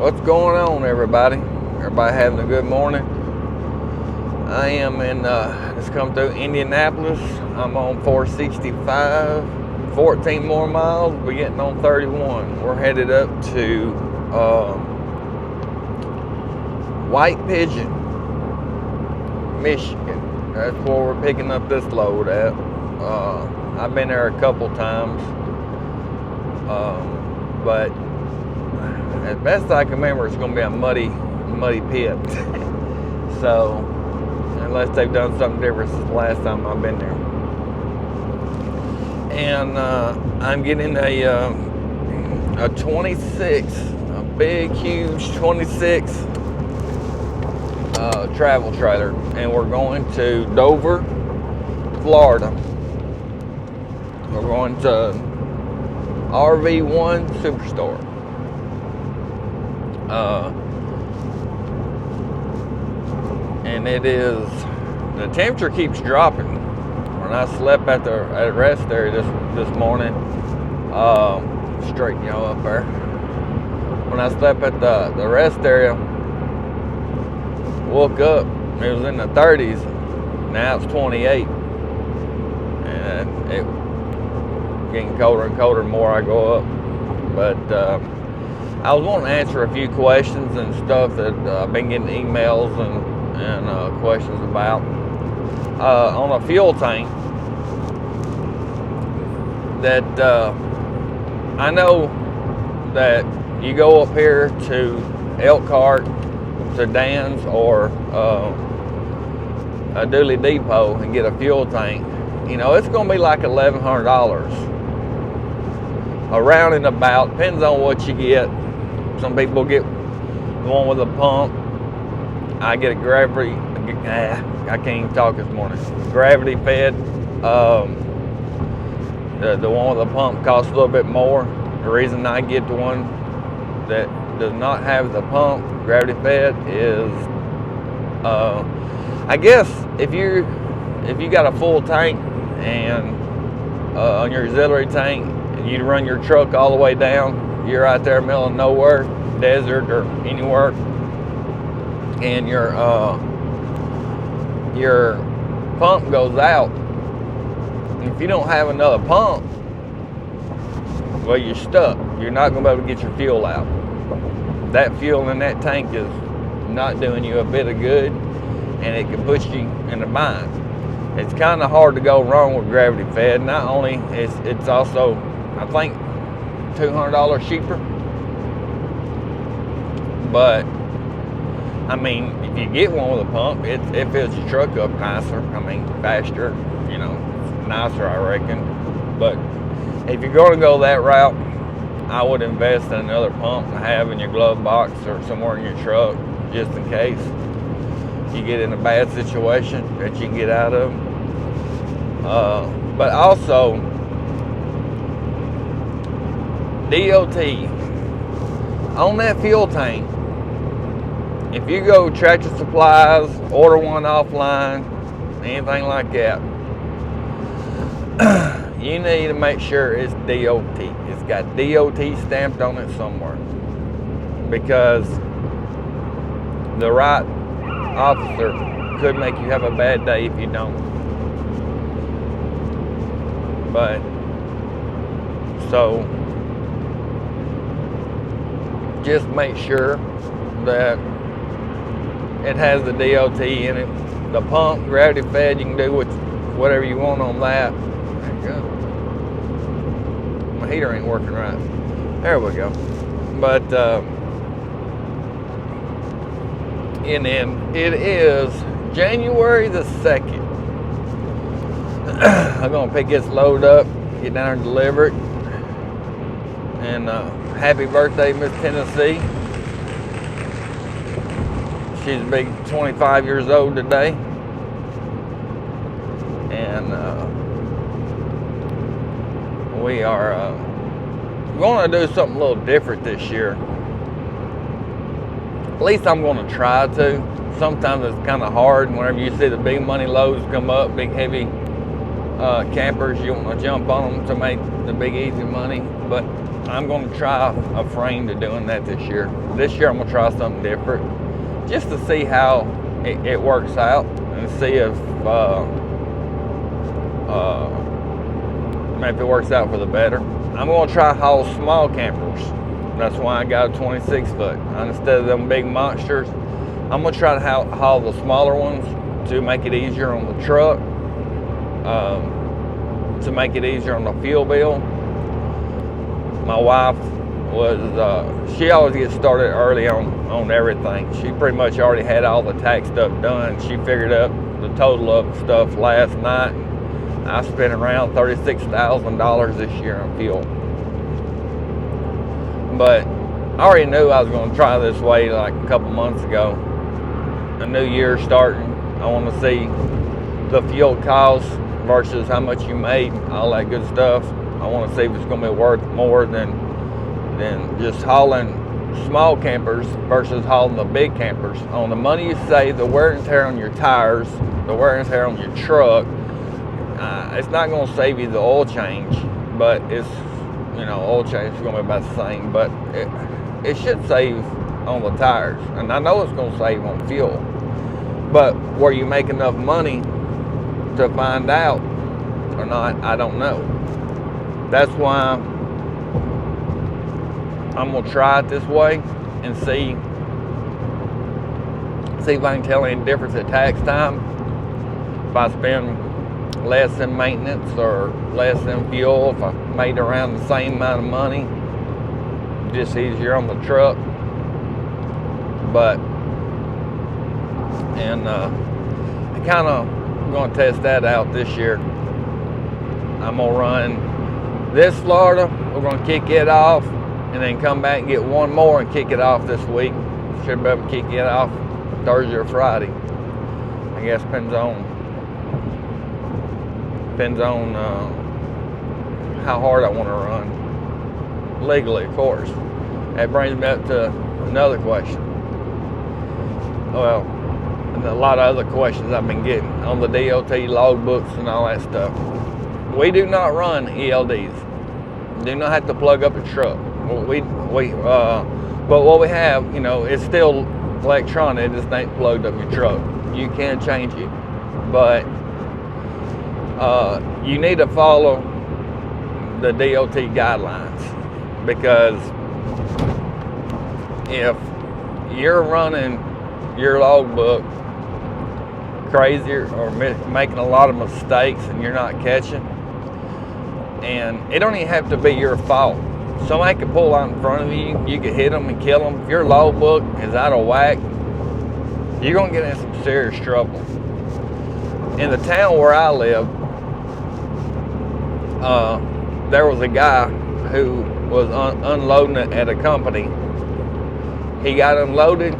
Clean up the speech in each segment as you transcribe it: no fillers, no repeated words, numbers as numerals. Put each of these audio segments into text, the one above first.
What's going on, everybody? Everybody having a good morning? I am in, just come through Indianapolis. I'm on 465, 14 more miles. We're getting on 31. We're headed up to White Pigeon, Michigan. That's where we're picking up this load at. I've been there a couple times, but as best I can remember, it's going to be a muddy pit. So, unless they've done something different since the last time I've been there. And I'm getting a 26, a big, huge 26 travel trailer, and we're going to Dover, Florida. We're going to RV1 Superstore. And it is, the temperature keeps dropping. When I slept at rest area this morning, straighten y'all up there. When I slept at the rest area, woke up, it was in the 30s. Now it's 28, and it getting colder and colder the more I go up. But I was wanting to answer a few questions and stuff that I've been getting emails and questions about on a fuel tank. That I know that you go up here to Elkhart, to Dan's, or a Dooley Depot and get a fuel tank. You know, it's going to be like $1,100, around and about. Depends on what you get. Some people get the one with a pump. I get a gravity. I can't even talk this morning. Gravity fed. The one with the pump costs a little bit more. The reason I get the one that does not have the pump, gravity fed, is I guess if you got a full tank and on your auxiliary tank, and you run your truck all the way down, you're out there in the middle of nowhere, desert or anywhere, and your pump goes out. If you don't have another pump, well, you're stuck. You're not going to be able to get your fuel out. That fuel in that tank is not doing you a bit of good, and it can put you in a bind. It's kind of hard to go wrong with gravity fed. Not only it's also, I think, $200 cheaper. But I mean, if you get one with a pump, it fills your truck up nicer. I mean, faster. You know, nicer, I reckon. But if you're going to go that route, I would invest in another pump to have in your glove box or somewhere in your truck, just in case you get in a bad situation that you can get out of. But also, DOT on that fuel tank. If you go Tractor Supplies, order one offline, anything like that, you need to make sure it's DOT. It's got DOT stamped on it somewhere, because the right officer could make you have a bad day if you don't. But so just make sure that it has the DOT in it. The pump, gravity fed, you can do whatever you want on that. There you go. My heater ain't working right. There we go. But and then it is January the 2nd. I'm gonna pick this load up, get down there and deliver it. And happy birthday, Mr.Tennessee. She's a big 25 years old today. And we are going to do something a little different this year. At least I'm going to try to. Sometimes it's kind of hard whenever you see the big money loads come up, big heavy campers, you want to jump on them to make the big easy money, but I'm going to try a frame to doing that this year. This year I'm going to try something different, just to see how it works out, and see if it works out for the better. I'm going to try haul small campers. That's why I got a 26 foot. Instead of them big monsters, I'm going to try to haul the smaller ones to make it easier on the truck, to make it easier on the fuel bill. My wife she always gets started early on everything. She pretty much already had all the tax stuff done. She figured up the total of stuff last night. I spent around $36,000 this year on fuel. But I already knew I was going to try this way like a couple months ago. A new year starting. I want to see the fuel cost versus how much you made, all that good stuff. I want to see if it's going to be worth more than just hauling small campers versus hauling the big campers. On the money you save, the wear and tear on your tires, the wear and tear on your truck, it's not going to save you the oil change, but it's, oil change is going to be about the same, but it should save on the tires, and I know it's going to save on fuel. But were you make enough money to find out or not? I don't know. That's why I'm gonna try it this way and see if I can tell any difference at tax time. If I spend less in maintenance or less in fuel, if I made around the same amount of money, just easier on the truck. But I kind of going to test that out this year. I'm going to run this Florida. We're going to kick it off and then come back and get one more and kick it off this week. Should be able to kick it off Thursday or Friday. I guess depends on how hard I want to run. Legally, of course. That brings me up to another question. Well, and a lot of other questions I've been getting on the DOT logbooks and all that stuff. We do not run ELDs. Do not have to plug up a truck. But what we have, it's still electronic. It just ain't plugged up your truck. You can change it, but you need to follow the DOT guidelines, because if you're running your logbook crazy or making a lot of mistakes and you're not catching, and it don't even have to be your fault. Somebody could pull out in front of you, you could hit them and kill them. If your logbook is out of whack, you're gonna get in some serious trouble. In the town where I live, there was a guy who was unloading it at a company. He got unloaded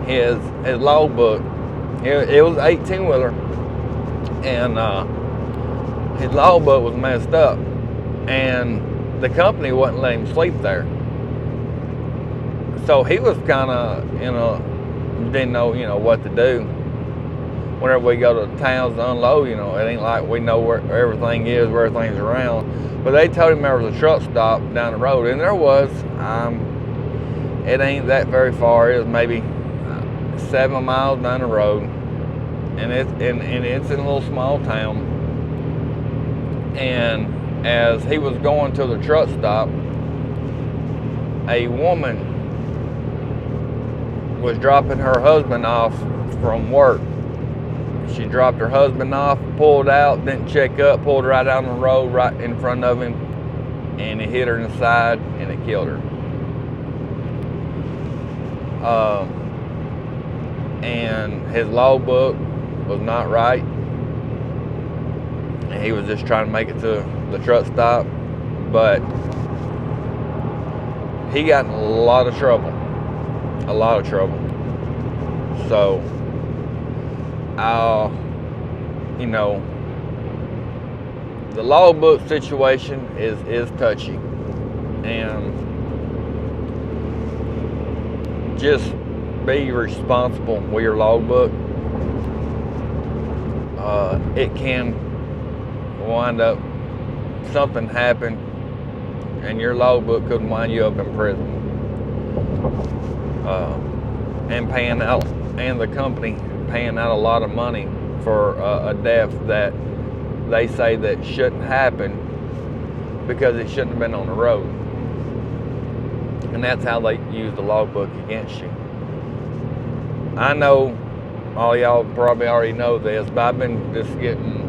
his logbook. It was an 18-wheeler, and his logbook was messed up, and the company wouldn't let him sleep there. So he was kind of, didn't know, what to do. Whenever we go to towns to unload, it ain't like we know where everything is, where everything's around. But they told him there was a truck stop down the road, and there was. It ain't that very far. It was maybe 7 miles down the road, and it's in a little small town. And as he was going to the truck stop, a woman was dropping her husband off from work. She dropped her husband off, pulled out, didn't check up, pulled right down the road right in front of him, and it hit her in the side and it killed her. And his logbook was not right, and he was just trying to make it to the truck stop, but he got in a lot of trouble. So the logbook situation is touchy, and just be responsible with your logbook. It can will wind up, something happened, and your logbook could wind you up in prison. And paying out, and the company paying out a lot of money for a death that they say that shouldn't happen because it shouldn't have been on the road. And that's how they use the logbook against you. I know all y'all probably already know this, but I've been just getting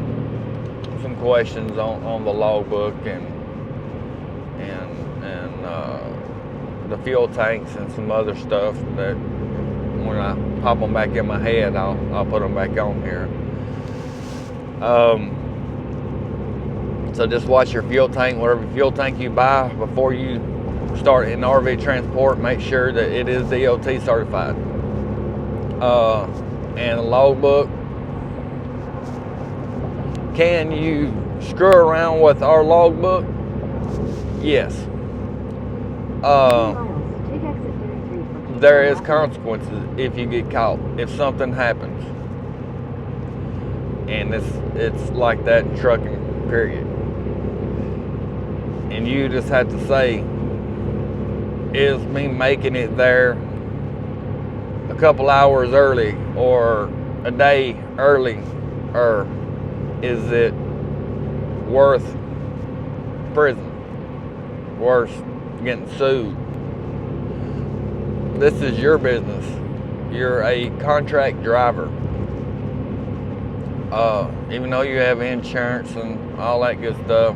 some questions on the logbook and the fuel tanks and some other stuff that when I pop them back in my head, I'll put them back on here. So just watch your fuel tank, whatever fuel tank you buy before you start in RV transport, make sure that it is DOT certified. And the logbook, can you screw around with our logbook? Yes. There is consequences if you get caught, if something happens. And it's like that in trucking, period. And you just have to say, is me making it there a couple hours early or a day early, or is it worth prison, worth getting sued? This is your business. You're a contract driver. Even though you have insurance and all that good stuff,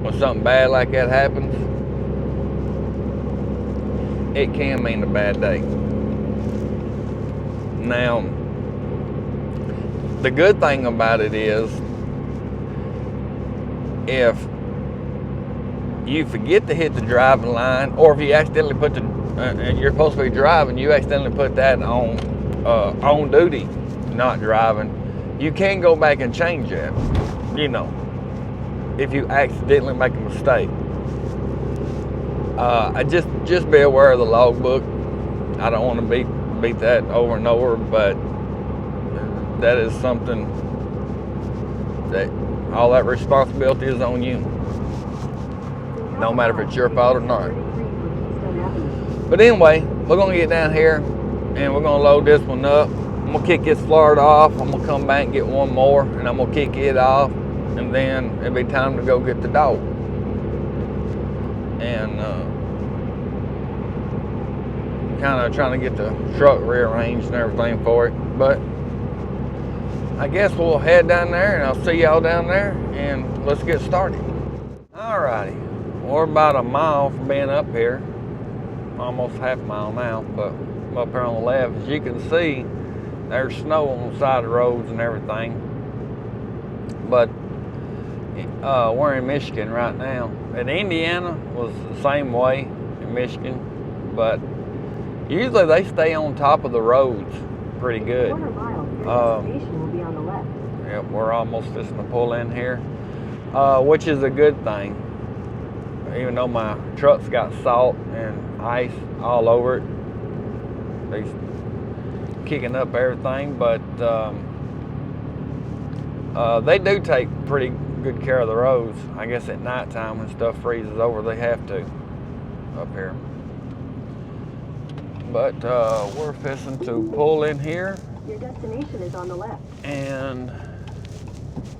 when something bad like that happens, it can mean a bad day. Now, the good thing about it is, if you forget to hit the driving line, or if you accidentally put and you're supposed to be driving, you accidentally put that on duty, not driving, you can go back and change that, you know, if you accidentally make a mistake. I just be aware of the logbook. I don't want to beat that over and over, but that is something that all that responsibility is on you, no matter if it's your fault or not. But anyway, we're gonna get down here and we're gonna load this one up. I'm gonna kick this Florida off. I'm gonna come back and get one more, and I'm gonna kick it off, and then it'll be time to go get the dog. And kind of trying to get the truck rearranged and everything for it. But I guess we'll head down there, and I'll see y'all down there, and let's get started. Alrighty, we're about a mile from being up here. Almost half a mile now, but I'm up here on the left. As you can see, there's snow on the side of the roads and everything. But we're in Michigan right now. And Indiana was the same way in Michigan, but usually they stay on top of the roads pretty good. Quarter mile, your destination will be on the left. Yep, we're almost fixing to pull in here, which is a good thing. Even though my truck's got salt and ice all over it, they're kicking up everything, but they do take pretty good care of the roads. I guess at nighttime when stuff freezes over, they have to up here. But we're fixing to pull in here. Your destination is on the left. And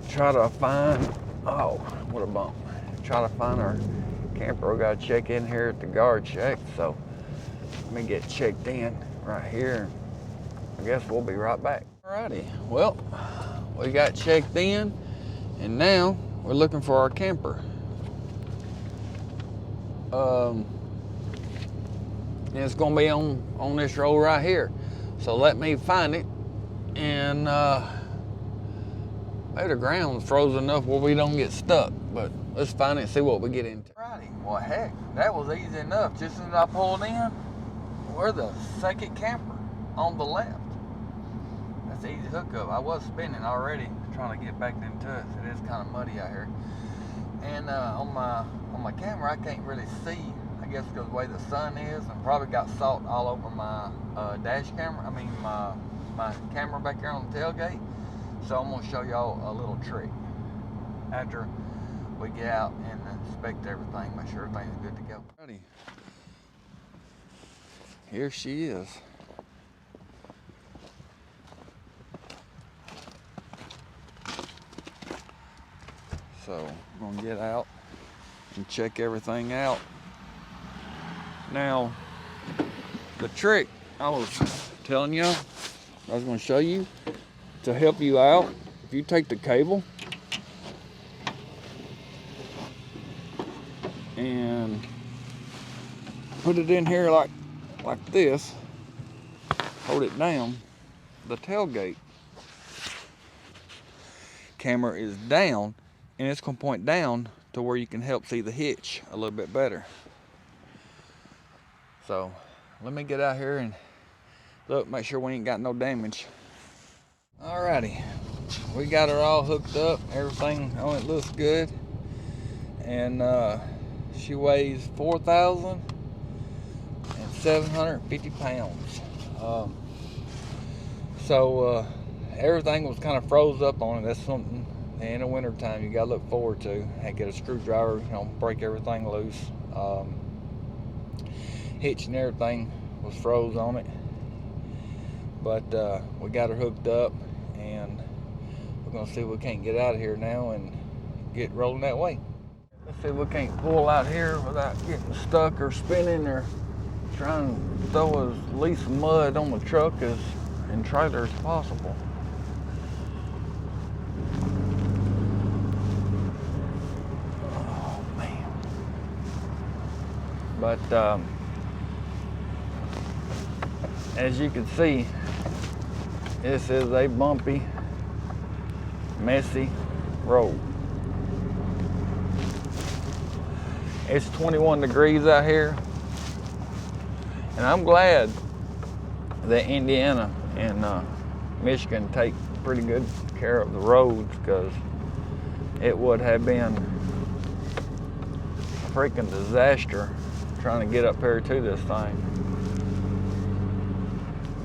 try to find, oh, what a bump. Try to find our camper. We gotta check in here at the guard check. So let me get checked in right here. I guess we'll be right back. Alrighty, well, we got checked in, and now we're looking for our camper. And it's gonna be on this road right here. So let me find it, and maybe the ground's frozen enough where we don't get stuck, but let's find it and see what we get into. Alrighty, well heck, that was easy enough. Just as I pulled in, we're the second camper on the left. That's an easy hookup. I was spinning already, trying to get back into it. It is kind of muddy out here. And on my camera, I can't really see. I guess because the way the sun is, and probably got salt all over my dash camera. I mean my camera back here on the tailgate. So I'm gonna show y'all a little trick. after we get out and inspect everything, make sure everything's good to go. Ready. Here she is. So we're gonna get out and check everything out. Now, the trick I was telling you, I was gonna show you to help you out. If you take the cable and put it in here like this, hold it down, the tailgate camera is down, and it's gonna point down to where you can help see the hitch a little bit better. So let me get out here and look, make sure we ain't got no damage. Alrighty, we got her all hooked up, everything on it looks good, and she weighs 4,750 pounds. So everything was kind of froze up on it. That's something in the winter time you gotta look forward to. I get a screwdriver, break everything loose. Hitch and everything was froze on it, but we got her hooked up, and we're gonna see if we can't get out of here now and get rolling that way. Let's see if we can't pull out here without getting stuck or spinning, or trying to throw as least mud on the truck and trailer as possible. Oh man. But as you can see, this is a bumpy, messy road. It's 21 degrees out here, and I'm glad that Indiana and Michigan take pretty good care of the roads, because it would have been a freaking disaster trying to get up here to this thing.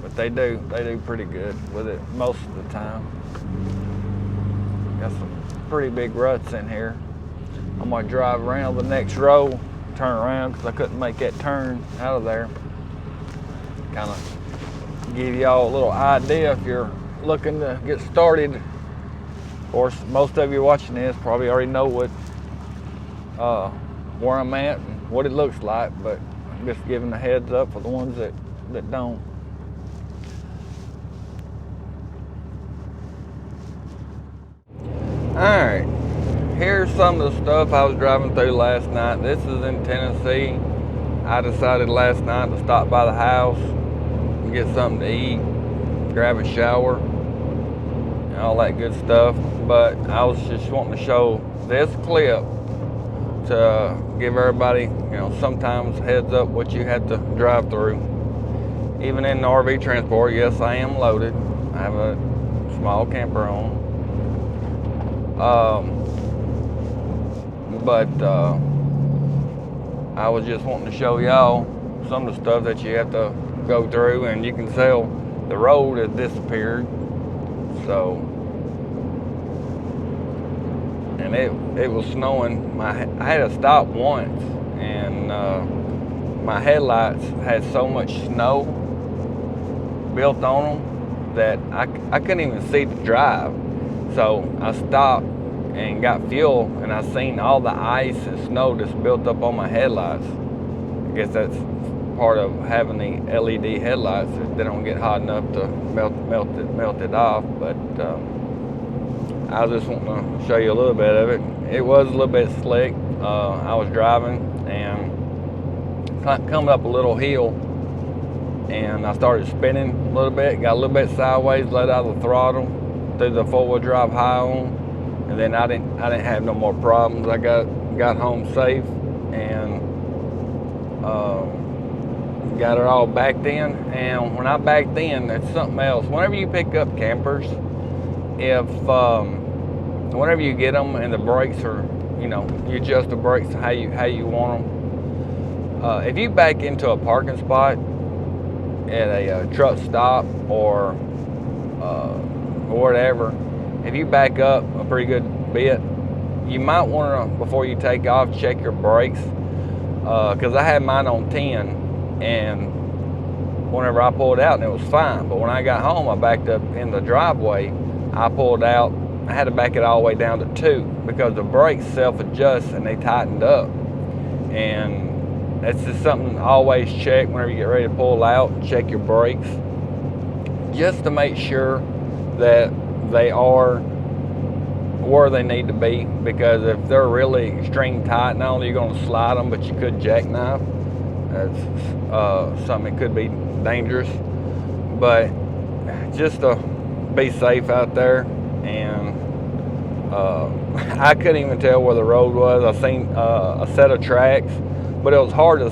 But they do pretty good with it most of the time. Got some pretty big ruts in here. I'm gonna drive around the next row, turn around, because I couldn't make that turn out of there. Kind of give y'all a little idea if you're looking to get started. Of course, most of you watching this probably already know what where I'm at and what it looks like, but I'm just giving a heads up for the ones that don't. Alright, here's some of the stuff I was driving through last night. This is in Tennessee. I decided last night to stop by the house and get something to eat, grab a shower, and all that good stuff. But I was just wanting to show this clip to give everybody, sometimes heads up what you have to drive through. Even in the RV transport, yes, I am loaded. I have a small camper on. But I was just wanting to show y'all some of the stuff that you have to go through, and you can tell the road has disappeared. So, and it was snowing. I had to stop once, and my headlights had so much snow built on them that I couldn't even see to drive. So I stopped and got fuel, and I seen all the ice and snow that's built up on my headlights. I guess that's part of having the LED headlights. They don't get hot enough to melt it off. But I was just wanting to show you a little bit of it. It was a little bit slick. I was driving and coming up a little hill, and I started spinning a little bit, got a little bit sideways, let out the throttle, threw the four-wheel drive high on, and then I didn't have no more problems. I got home safe, and got it all backed in. And when I backed in, that's something else. Whenever you pick up campers, whenever you get them and the brakes are, you adjust the brakes how you want them. If you back into a parking spot at a truck stop or whatever, if you back up a pretty good bit, you might want to, before you take off, check your brakes, because I had mine on 10, and whenever I pulled out, and it was fine. But when I got home, I backed up in the driveway. I pulled out. I had to back it all the way down to 2 because the brakes self-adjust and they tightened up. And that's just something to always check whenever you get ready to pull out. Check your brakes just to make sure that they are where they need to be, because if they're really extreme tight, not only are you going to slide them, but you could jackknife. That's something that could be dangerous. But just to be safe out there. And I couldn't even tell where the road was. I seen a set of tracks, but it was hard to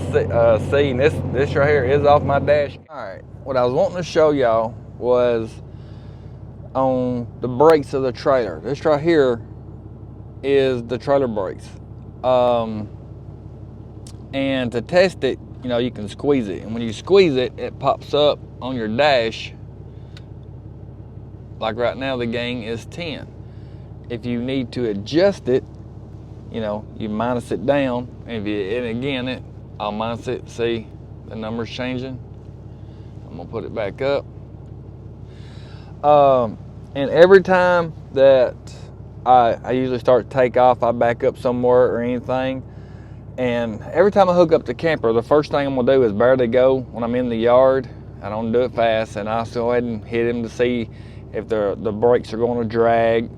see. And this right here is off my dash. All right, what I was wanting to show y'all was on the brakes of the trailer. This right here is the trailer brakes. And to test it, you know, you can squeeze it. And when you squeeze it, it pops up on your dash. Like right now, the gain is 10. If you need to adjust it, you know, you minus it down. And again, I'll minus it. See, the number's changing. I'm gonna put it back up. And every time that I usually start to take off, I back up somewhere or anything. And every time I hook up the camper, the first thing I'm gonna do is barely go when I'm in the yard. I don't do it fast, and I'll go ahead and hit him to see if the brakes are going to drag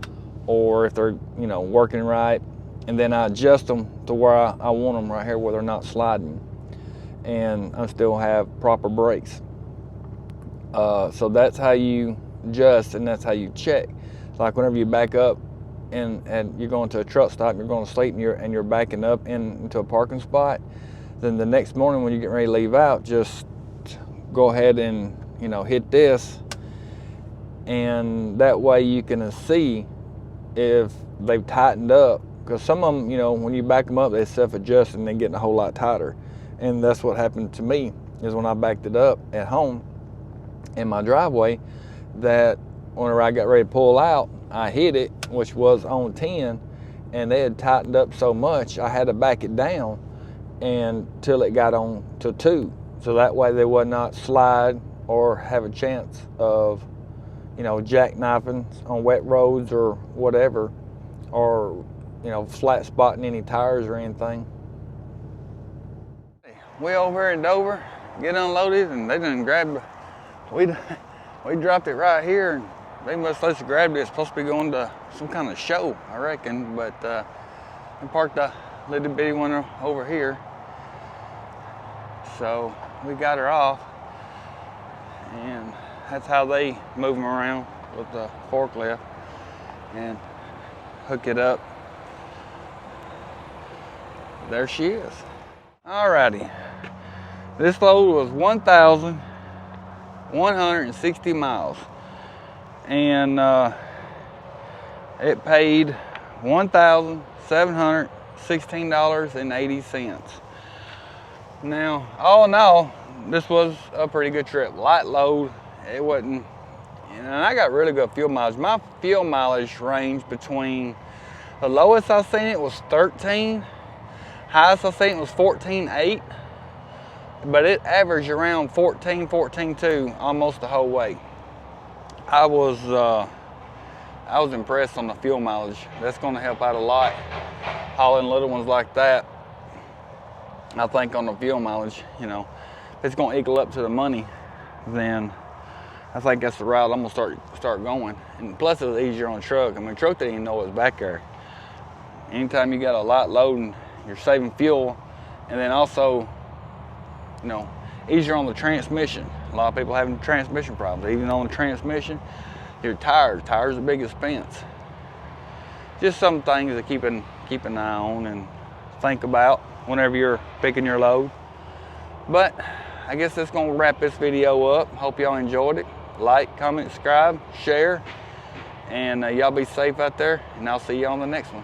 or if they're, you know, working right. And then I adjust them to where I want them right here, where they're not sliding, and I still have proper brakes. So that's how you adjust, and that's how you check. Like whenever you back up and you're going to a truck stop, and you're going to sleep, and you're backing up into a parking spot, then the next morning when you're getting ready to leave out, just go ahead and, you know, hit this, and that way you can see if they've tightened up. Because some of them, you know, when you back them up, they self-adjust and they're getting a whole lot tighter. And that's what happened to me, is when I backed it up at home in my driveway, that whenever I got ready to pull out, I hit it, which was on 10, and they had tightened up so much, I had to back it down until it got on to 2. So that way they would not slide or have a chance of, you know, jackknifing on wet roads or whatever, or, you know, flat spotting any tires or anything. We over here in Dover, get unloaded, and they done grabbed, we dropped it right here, and they must have grabbed it. It's supposed to be going to some kind of show, I reckon, but we parked a little bitty one over here. So we got her off, and that's how they move them around with the forklift and hook it up. There she is. Alrighty, this load was 1,160 miles, and it paid $1,716.80. Now, all in all, this was a pretty good trip. Light load. It wasn't, and I got really good fuel mileage. My fuel mileage ranged between, the lowest I seen it was 13, highest I seen it was 14.8, but it averaged around 14.2 almost the whole way. I was impressed on the fuel mileage. That's going to help out a lot, hauling little ones like that. I think on the fuel mileage, you know, if it's going to equal up to the money, then I think that's the route I'm gonna start going. And plus, it was easier on the truck. I mean, the truck didn't even know what was back there. Anytime you got a light load and you're saving fuel, and then also, you know, easier on the transmission. A lot of people having transmission problems. Even on the transmission, your tires. Tires are a big expense. Just some things to keep an eye on and think about whenever you're picking your load. But I guess that's gonna wrap this video up. Hope y'all enjoyed it. Like, comment, subscribe, share, and y'all be safe out there, and I'll see you on the next one.